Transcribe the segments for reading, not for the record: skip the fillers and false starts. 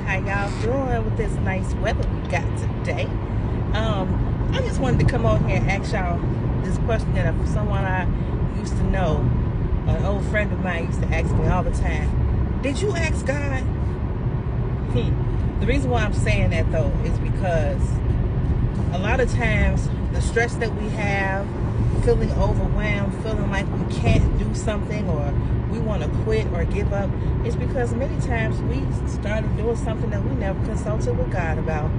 How y'all doing with this nice weather we got today? I just wanted to come on here and ask y'all this question that someone I used to know, an old friend of mine used to ask me all the time. Did you ask God? The reason why I'm saying that though is because a lot of times the stress that we have, feeling overwhelmed, feeling like we can't do something or we want to quit or give up, is because many times we started doing something that we never consulted with God about.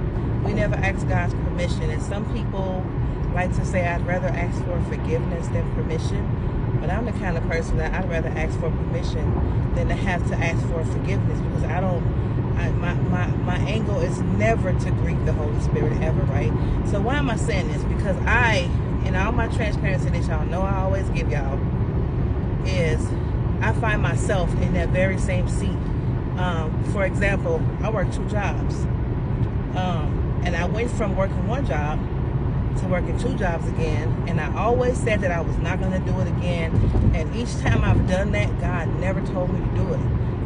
We never asked God's permission. And some people like to say, I'd rather ask for forgiveness than permission. But I'm the kind of person that I'd rather ask for permission than to have to ask for forgiveness, because my angle is never to grieve the Holy Spirit ever, right? So why am I saying this? Because in all my transparency that y'all know I always give y'all, is I find myself in that very same seat. For example, I work 2 jobs. And I went from working 1 job to working 2 jobs again. And I always said that I was not going to do it again. And each time I've done that, God never told me to do it.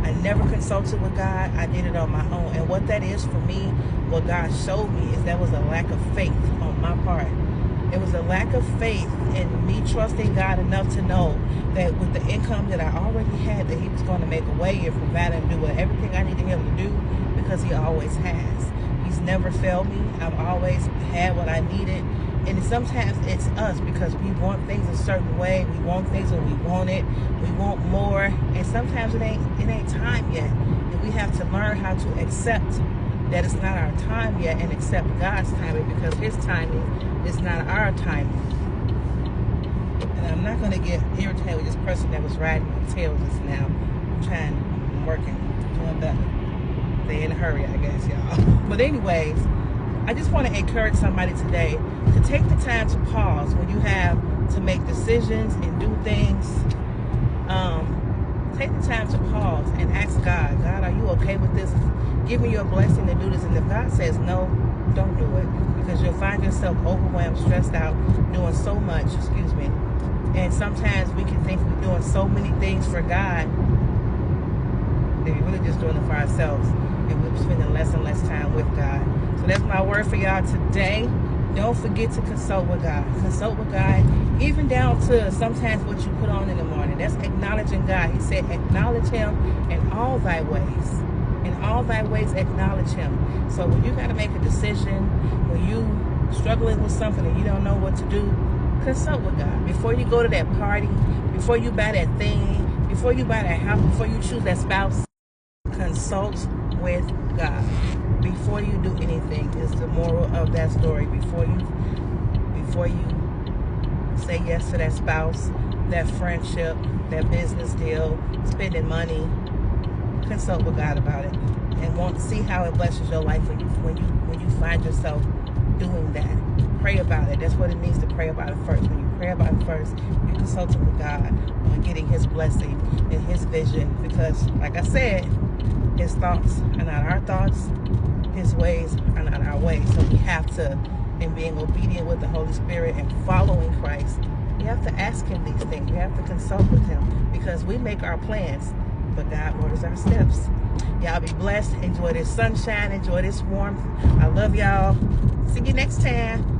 I never consulted with God. I did it on my own. And what that is for me, what God showed me, is that was a lack of faith on my part. It was a lack of faith in me trusting God enough to know that with the income that I already had, that He was going to make a way and provide and do everything I needed Him to do, because He always has. He's never failed me. I've always had what I needed. And sometimes it's us, because we want things a certain way. We want things when we want it. We want more. And sometimes it ain't time yet. And we have to learn how to accept that it's not our time yet, and accept God's timing, because His timing is not our timing. And I'm not going to get irritated with this person that was riding my tail just now. I'm working, doing better. They in a hurry, I guess, y'all. But anyways, I just want to encourage somebody today to take the time to pause when you have to make decisions and do things. Take the time to pause and ask God, God, are you okay with this? Give me your blessing to do this. And if God says no, don't do it, because you'll find yourself overwhelmed, stressed out, doing so much, And sometimes we can think we're doing so many things for God that we're really just doing it for ourselves, and we're spending less and less time with God. So that's my word for y'all today. Don't forget to consult with God. Consult with God, even down to sometimes what you put on in the morning. That's acknowledging God. He said, acknowledge Him in all thy ways. In all thy ways, acknowledge Him. So when you got to make a decision, when you struggling with something and you don't know what to do, consult with God. Before you go to that party, before you buy that thing, before you buy that house, before you choose that spouse, consult with God. Before you do anything is the moral of that story. Before you say yes to that spouse, that friendship, that business deal, spending money, consult with God about it, and want to see how it blesses your life when you find yourself doing that. Pray about it. That's what it means to pray about it first. When you pray about it first, you consult with God on getting His blessing and His vision, because like I said, His thoughts are not our thoughts. His ways are not our ways. So we have to, in being obedient with the Holy Spirit and following Christ, we have to ask Him these things. We have to consult with Him, because we make our plans, but God orders our steps. Y'all be blessed. Enjoy this sunshine. Enjoy this warmth. I love y'all. See you next time.